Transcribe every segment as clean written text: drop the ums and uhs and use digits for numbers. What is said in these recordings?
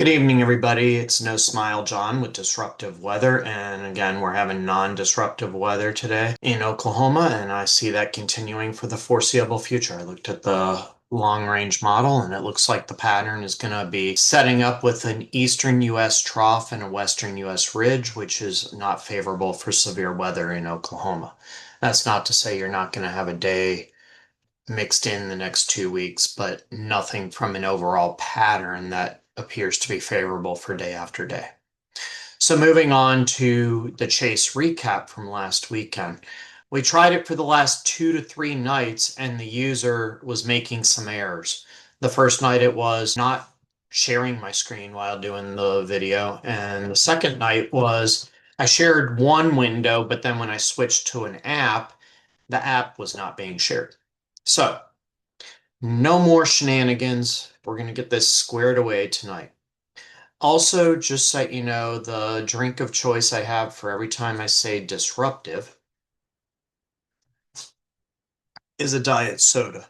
Good evening, everybody. It's No Smile John with Disruptive Weather. And again, we're having non-disruptive weather today in Oklahoma, and I see that continuing for the foreseeable future. I looked at the long-range model, and it looks like the pattern is going to be setting up with an eastern U.S. trough and a western U.S. ridge, which is not favorable for severe weather in Oklahoma. That's not to say you're not going to have a day mixed in the next 2 weeks, but nothing from an overall pattern that appears to be favorable for day after day. So moving on to the chase recap from last weekend. We tried it for the last 2 to 3 nights and the user was making some errors. The first night it was not sharing my screen while doing the video. And the second night was I shared one window, but then when I switched to an app, the app was not being shared. So no more shenanigans. We're going to get this squared away tonight. Also, just so you know, the drink of choice I have for every time I say disruptive is a diet soda.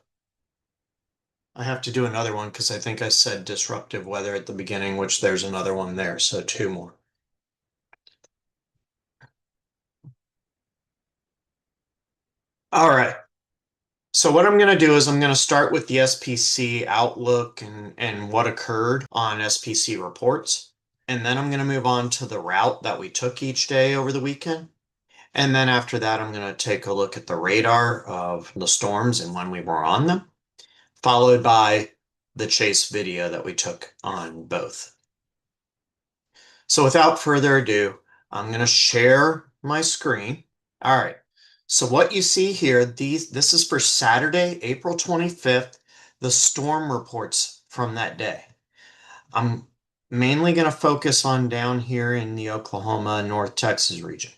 I have to do another one because I think I said disruptive weather at the beginning, which there's another one there, so two more. All right. So what I'm going to do is I'm going to start with the SPC outlook and what occurred on SPC reports. And then I'm going to move on to the route that we took each day over the weekend. And then after that, I'm going to take a look at the radar of the storms and when we were on them, followed by the chase video that we took on both. So without further ado, I'm going to share my screen. All right. So what you see here, this is for Saturday, April 25th, the storm reports from that day. I'm mainly going to focus on down here in the Oklahoma, North Texas region.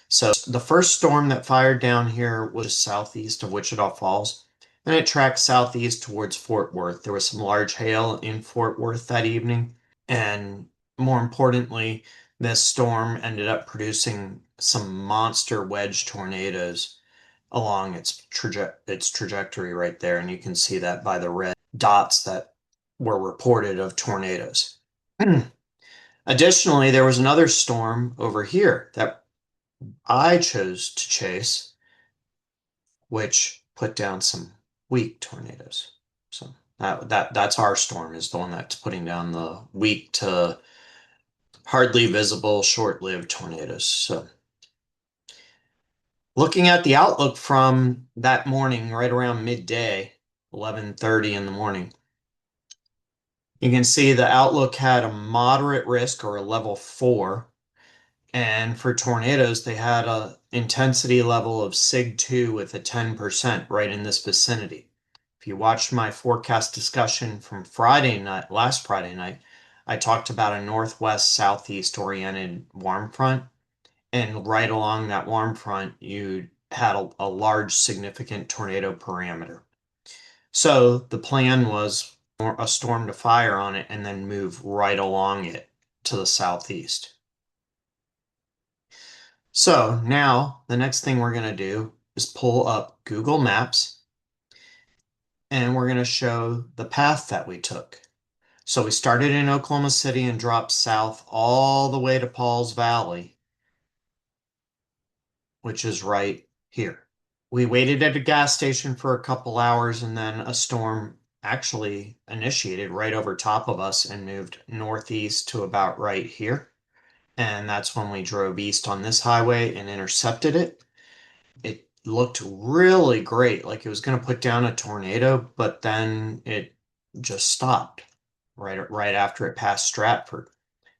So the first storm that fired down here was southeast of Wichita Falls, and it tracked southeast towards Fort Worth. There was some large hail in Fort Worth that evening, and more importantly, this storm ended up producing some monster wedge tornadoes along its trajectory right there, and you can see that by the red dots that were reported of tornadoes. Additionally, there was another storm over here that I chose to chase, which put down some weak tornadoes. So that's our storm, is the one that's putting down the weak to hardly visible, short-lived tornadoes. So looking at the outlook from that morning, right around midday, 11:30 in the morning, you can see the outlook had a moderate risk or a level 4. And for tornadoes, they had a intensity level of Sig 2 with a 10% right in this vicinity. If you watched my forecast discussion from last Friday night, I talked about a northwest southeast oriented warm front. And right along that warm front, you had a large significant tornado parameter. So the plan was a storm to fire on it and then move right along it to the southeast. So now the next thing we're going to do is pull up Google Maps and we're going to show the path that we took. So we started in Oklahoma City and dropped south all the way to Pauls Valley, which is right here. We waited at a gas station for a couple hours and then a storm actually initiated right over top of us and moved northeast to about right here. And that's when we drove east on this highway and intercepted it. It looked really great, like it was going to put down a tornado, but then it just stopped right after it passed Stratford.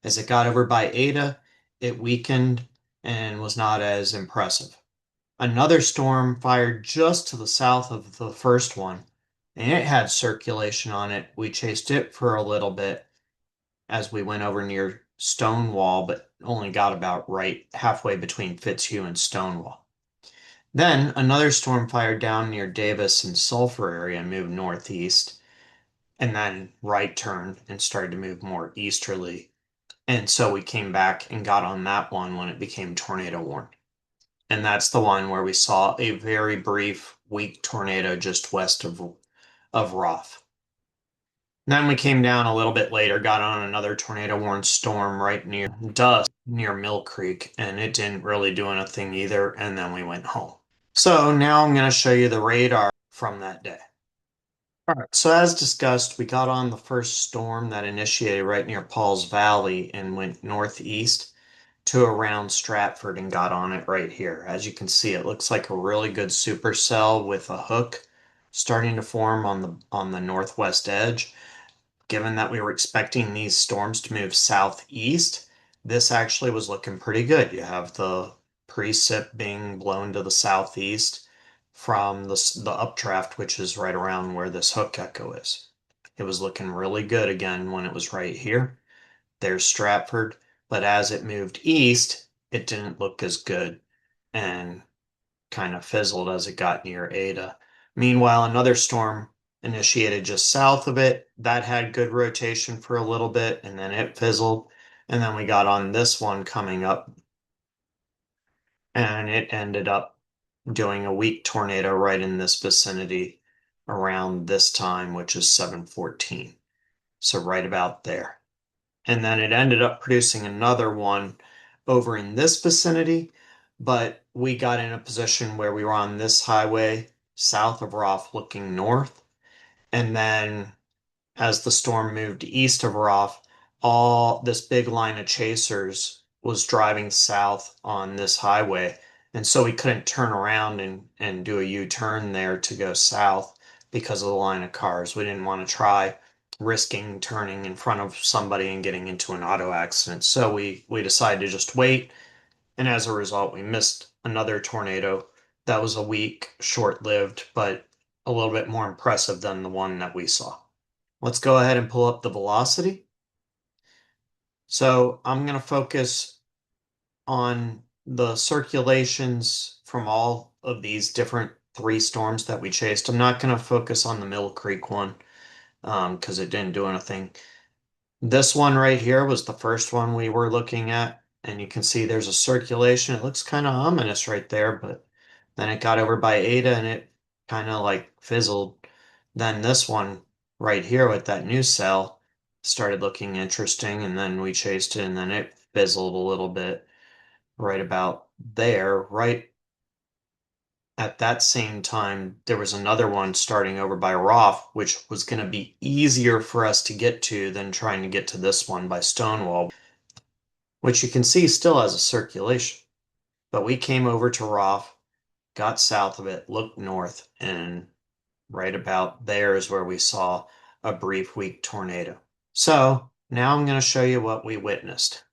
As it got over by Ada, it weakened and was not as impressive. Another storm fired just to the south of the first one, and it had circulation on it. We chased it for a little bit as we went over near Stonewall, but only got about right halfway between Fitzhugh and Stonewall. Then another storm fired down near Davis and Sulphur area and moved northeast, and then right turned and started to move more easterly. And so we came back and got on that one when it became tornado warned. And that's the one where we saw a very brief, weak tornado just west of Roff. Then we came down a little bit later, got on another tornado warned storm right near dusk near Mill Creek, and it didn't really do anything either, and then we went home. So now I'm going to show you the radar from that day. All right, so as discussed, we got on the first storm that initiated right near Paul's Valley and went northeast to around Stratford and got on it right here. As you can see, it looks like a really good supercell with a hook starting to form on the northwest edge. Given that we were expecting these storms to move southeast, this actually was looking pretty good. You have the precip being blown to the southeast from the updraft, which is right around where this hook echo is. It was looking really good again when it was right here. There's Stratford, but as it moved east, it didn't look as good and kind of fizzled as it got near Ada. Meanwhile, another storm initiated just south of it. That had good rotation for a little bit and then it fizzled. And then we got on this one coming up and it ended up doing a weak tornado right in this vicinity around this time, which is 7:14. So right about there. And then it ended up producing another one over in this vicinity, but we got in a position where we were on this highway south of Roff looking north. And then as the storm moved east of Roff, all this big line of chasers was driving south on this highway. And so we couldn't turn around and do a U-turn there to go south because of the line of cars. We didn't want to try risking turning in front of somebody and getting into an auto accident. So we decided to just wait. And as a result, we missed another tornado that was a weak, short-lived, but a little bit more impressive than the one that we saw. Let's go ahead and pull up the velocity. So I'm going to focus on the circulations from all of these different three storms that we chased. I'm not going to focus on the Mill Creek one because it didn't do anything. This one right here was the first one we were looking at, and you can see there's a circulation. It looks kind of ominous right there, but then it got over by Ada and it kind of like fizzled. Then this one right here with that new cell started looking interesting, and then we chased it, and then it fizzled a little bit right about there. Right at that same time, there was another one starting over by Roff, which was going to be easier for us to get to than trying to get to this one by Stonewall, which you can see still has a circulation. But we came over to Roff, got south of it, looked north, and right about there is where we saw a brief weak tornado. So now I'm going to show you what we witnessed.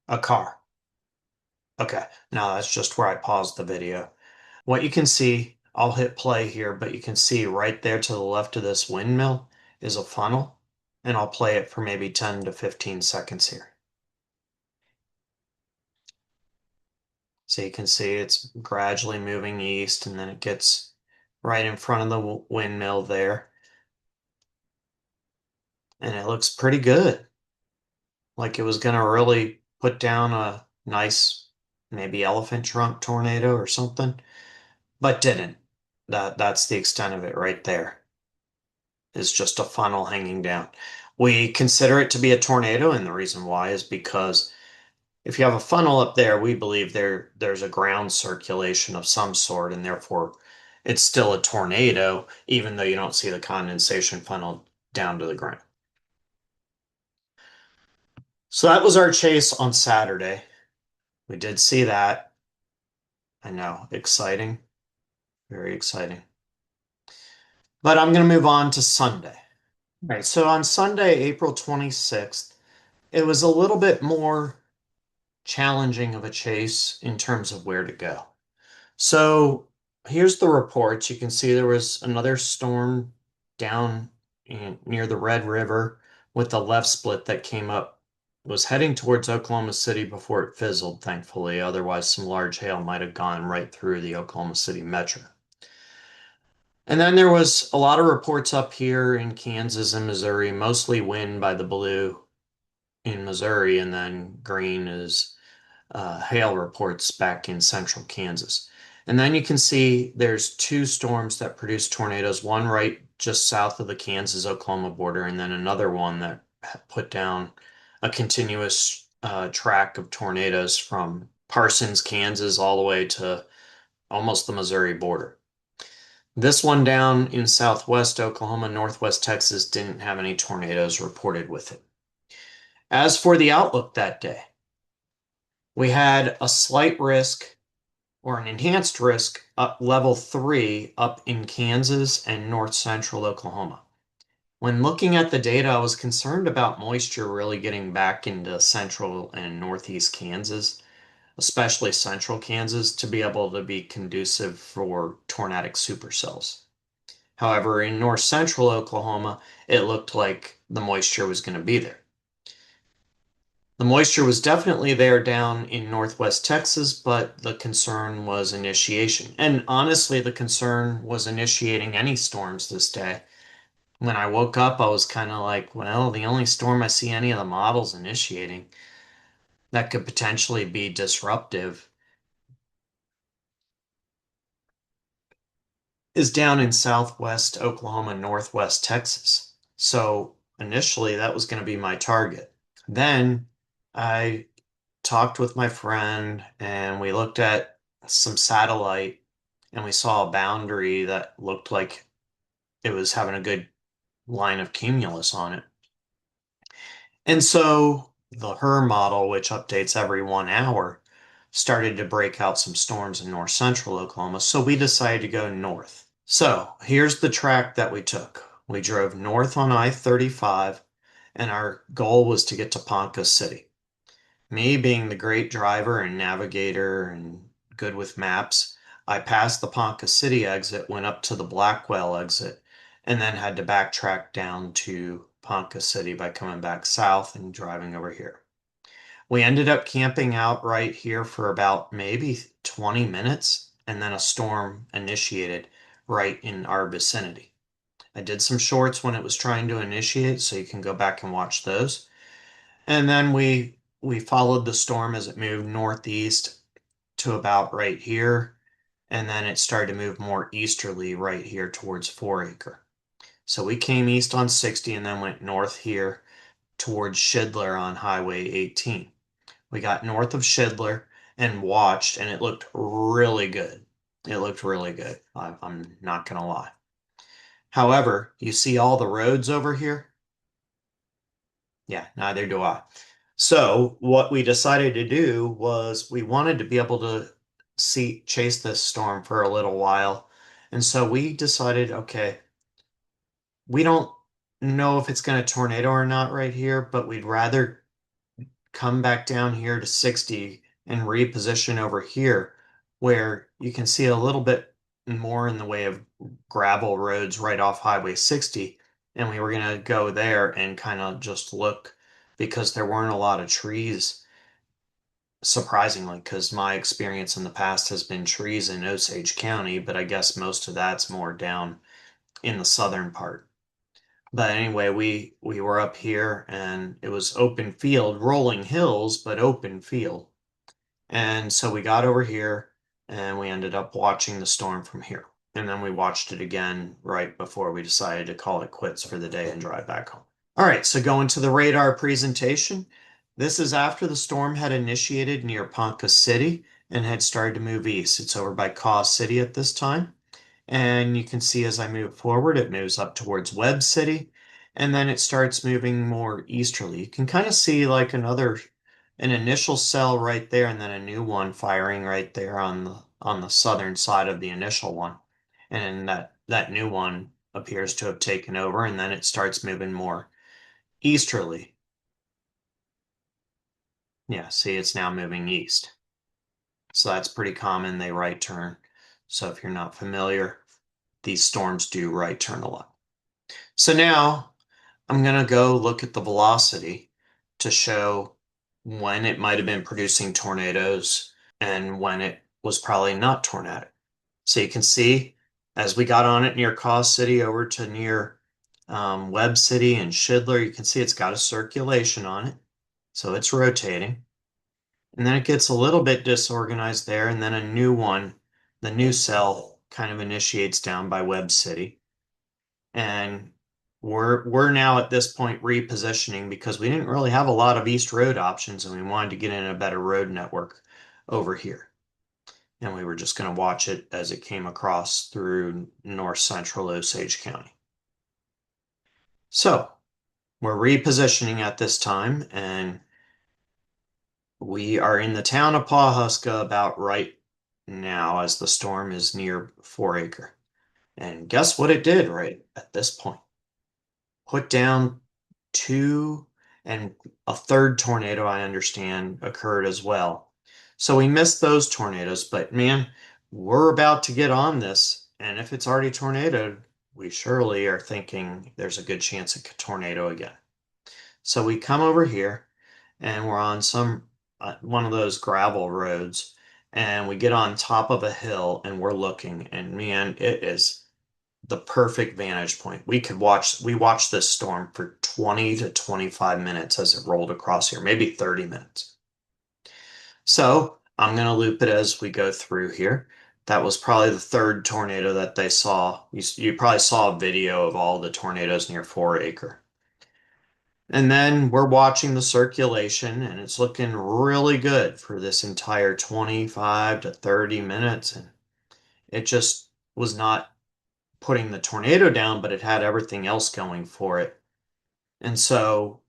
A car. Okay, now that's just where I paused the video. What you can see, I'll hit play here, but you can see right there to the left of this windmill is a funnel, and I'll play it for maybe 10 to 15 seconds here. So you can see it's gradually moving east, and then it gets right in front of the windmill there. And it looks pretty good. Like it was going to really put down a nice, maybe elephant trunk tornado or something, but didn't. That's the extent of it right there. It's just a funnel hanging down. We consider it to be a tornado, and the reason why is because if you have a funnel up there, we believe there's a ground circulation of some sort, and therefore it's still a tornado, even though you don't see the condensation funnel down to the ground. So that was our chase on Saturday. We did see that. I know, exciting, very exciting. But I'm going to move on to Sunday. All right, so on Sunday, April 26th, it was a little bit more challenging of a chase in terms of where to go. So here's the reports. You can see there was another storm down near the Red River with the left split that came up, was heading towards Oklahoma City before it fizzled, thankfully. Otherwise, some large hail might have gone right through the Oklahoma City metro. And then there was a lot of reports up here in Kansas and Missouri, mostly wind by the blue in Missouri, and then green is hail reports back in central Kansas. And then you can see there's two storms that produced tornadoes, one right just south of the Kansas-Oklahoma border, and then another one that put down a continuous track of tornadoes from Parsons, Kansas, all the way to almost the Missouri border. This one down in southwest Oklahoma, northwest Texas didn't have any tornadoes reported with it. As for the outlook that day, we had a slight risk or an enhanced risk up level 3 up in Kansas and north central Oklahoma. When looking at the data, I was concerned about moisture really getting back into central and northeast Kansas, especially central Kansas, to be able to be conducive for tornadic supercells. However, in north central Oklahoma, it looked like the moisture was going to be there. The moisture was definitely there down in northwest Texas, but the concern was initiation. And honestly, the concern was initiating any storms this day. When I woke up, I was kind of like, well, the only storm I see any of the models initiating that could potentially be disruptive is down in southwest Oklahoma, northwest Texas. So initially, that was going to be my target. Then I talked with my friend and we looked at some satellite and we saw a boundary that looked like it was having a good line of cumulus on it. And so the HER model, which updates every 1 hour, started to break out some storms in north central Oklahoma. So we decided to go north. So here's the track that we took. We drove north on I-35 and our goal was to get to Ponca City. Me being the great driver and navigator and good with maps, I passed the Ponca City exit, went up to the Blackwell exit, and then had to backtrack down to Ponca City by coming back south and driving over here. We ended up camping out right here for about maybe 20 minutes, and then a storm initiated right in our vicinity. I did some shorts when it was trying to initiate, so you can go back and watch those. And then we followed the storm as it moved northeast to about right here, and then it started to move more easterly right here towards Foraker. So we came east on 60 and then went north here towards Shidler on Highway 18. We got north of Shidler and watched, and it looked really good. It looked really good. I'm not gonna lie. However, you see all the roads over here? Yeah, neither do I. So what we decided to do was we wanted to be able to chase this storm for a little while. And so we decided, okay, we don't know if it's going to tornado or not right here, but we'd rather come back down here to 60 and reposition over here where you can see a little bit more in the way of gravel roads right off Highway 60. And we were going to go there and kind of just look because there weren't a lot of trees, surprisingly, because my experience in the past has been trees in Osage County, but I guess most of that's more down in the southern part. But anyway, we were up here and it was open field, rolling hills, but open field. And so we got over here and we ended up watching the storm from here. And then we watched it again right before we decided to call it quits for the day and drive back home. All right, so going to the radar presentation. This is after the storm had initiated near Ponca City and had started to move east. It's over by Caw City at this time. And you can see as I move forward, it moves up towards Webb City, and then it starts moving more easterly. You can kind of see like an initial cell right there, and then a new one firing right there on the southern side of the initial one. And that new one appears to have taken over, and then it starts moving more easterly. Yeah, see, it's now moving east. So that's pretty common. They right turn. So if you're not familiar, these storms do right turn a lot. So now I'm going to go look at the velocity to show when it might have been producing tornadoes and when it was probably not tornadic. So you can see as we got on it near Caw City over to near Webb City and Shidler, you can see it's got a circulation on it. So it's rotating. And then it gets a little bit disorganized there, and then a new one, the new cell kind of initiates down by Webb City. And we're now at this point repositioning because we didn't really have a lot of East Road options and we wanted to get in a better road network over here. And we were just going to watch it as it came across through north central Osage County. So we're repositioning at this time, and we are in the town of Pawhuska about right now as the storm is near Foraker. And guess what it did right at this point? Put down two, and a third tornado, I understand, occurred as well. So we missed those tornadoes, but man, we're about to get on this. And if it's already tornadoed, we surely are thinking there's a good chance it could tornado again. So we come over here and we're on some one of those gravel roads, and we get on top of a hill and we're looking, and man, it is the perfect vantage point. We watched this storm for 20 to 25 minutes as it rolled across here, maybe 30 minutes. So I'm going to loop it as we go through here. That was probably the third tornado that they saw. You probably saw a video of all the tornadoes near Foraker. And then we're watching the circulation, and it's looking really good for this entire 25 to 30 minutes. And it just was not putting the tornado down, but it had everything else going for it. And so,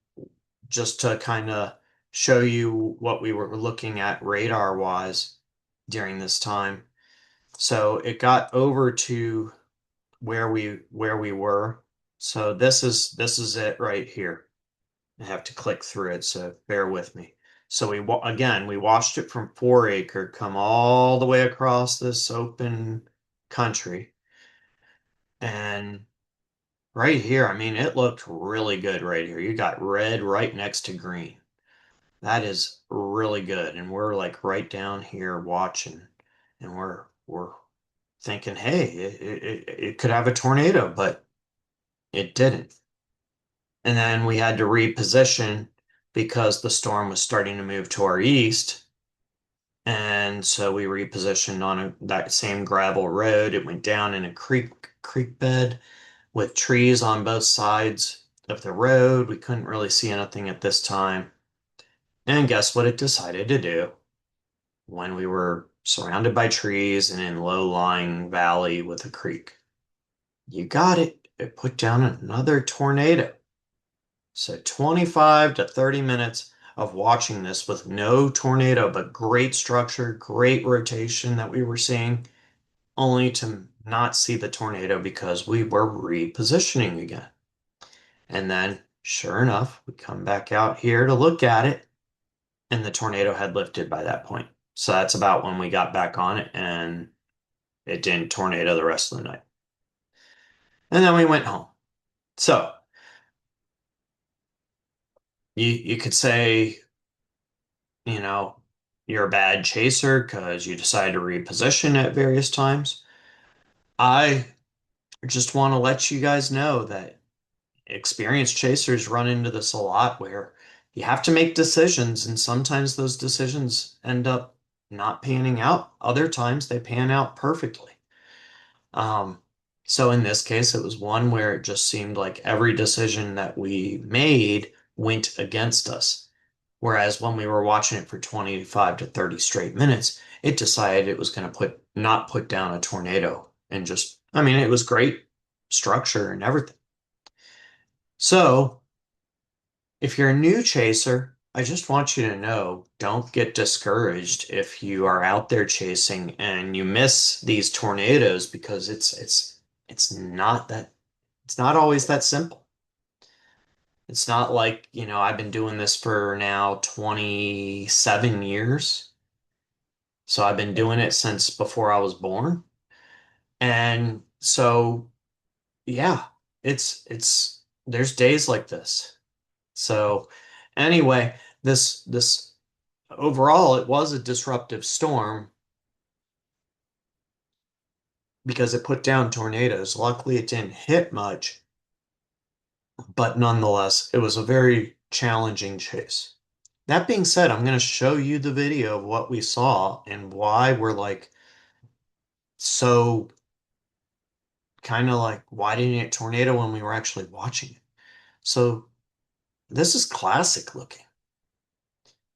just to kind of show you what we were looking at radar wise during this time. So it got over to where we were. So this is it right here. I have to click through it, so bear with me. So we watched it from Foraker come all the way across this open country. And right here, I mean, it looked really good right here. You got red right next to green. That is really good. And we're like right down here watching, and we're thinking, hey, it could have a tornado, but it didn't. And then we had to reposition because the storm was starting to move to our east. And so we repositioned on that same gravel road. It went down in a creek bed with trees on both sides of the road. We couldn't really see anything at this time. And guess what it decided to do when we were surrounded by trees and in low-lying valley with a creek? You got it. It put down another tornado. So 25 to 30 minutes of watching this with no tornado, but great structure, great rotation that we were seeing, only to not see the tornado because we were repositioning again. And then, sure enough, we come back out here to look at it, and the tornado had lifted by that point. So that's about when we got back on it, and it didn't tornado the rest of the night. And then we went home. So you could say, you know, you're a bad chaser because you decide to reposition at various times. I just want to let you guys know that experienced chasers run into this a lot where you have to make decisions, and sometimes those decisions end up not panning out. Other times they pan out perfectly. Um, so in this case, it was one where it just seemed like every decision that we made went against us. Whereas when we were watching it for 25 to 30 straight minutes, it decided it was going to not put down a tornado and just, I mean, it was great structure and everything. So if you're a new chaser, I just want you to know, don't get discouraged if you are out there chasing and you miss these tornadoes because it's not that it's not always that simple. It's not like, I've been doing this for now 27 years. So I've been doing it since before I was born. And so yeah, there's days like this. So anyway, this overall it was a disruptive storm because it put down tornadoes. Luckily it didn't hit much, but nonetheless, it was a very challenging chase. That being said, I'm going to show you the video of what we saw and why we're like so kind of like, why didn't it tornado when we were actually watching it? So this is classic looking.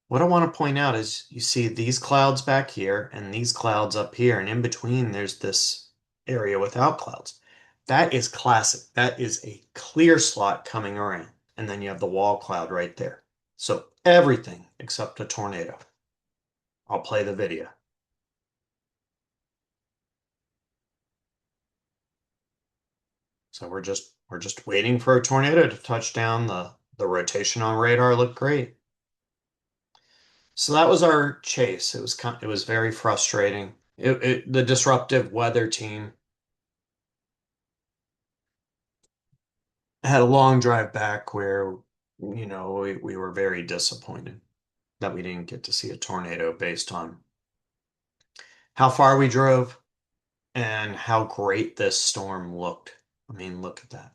What I want to point out is you see these clouds back here and these clouds up here, and in between there's this area without clouds. That is classic. That is a clear slot coming around. And then you have the wall cloud right there. So everything except a tornado. I'll play the video. So we're just waiting for a tornado to touch down. The rotation on radar looked great. So that was our chase. It was very frustrating. The disruptive weather team had a long drive back where, we were very disappointed that we didn't get to see a tornado based on how far we drove and how great this storm looked. I mean, look at that.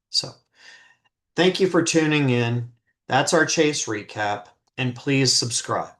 So, thank you for tuning in. That's our chase recap, and please subscribe.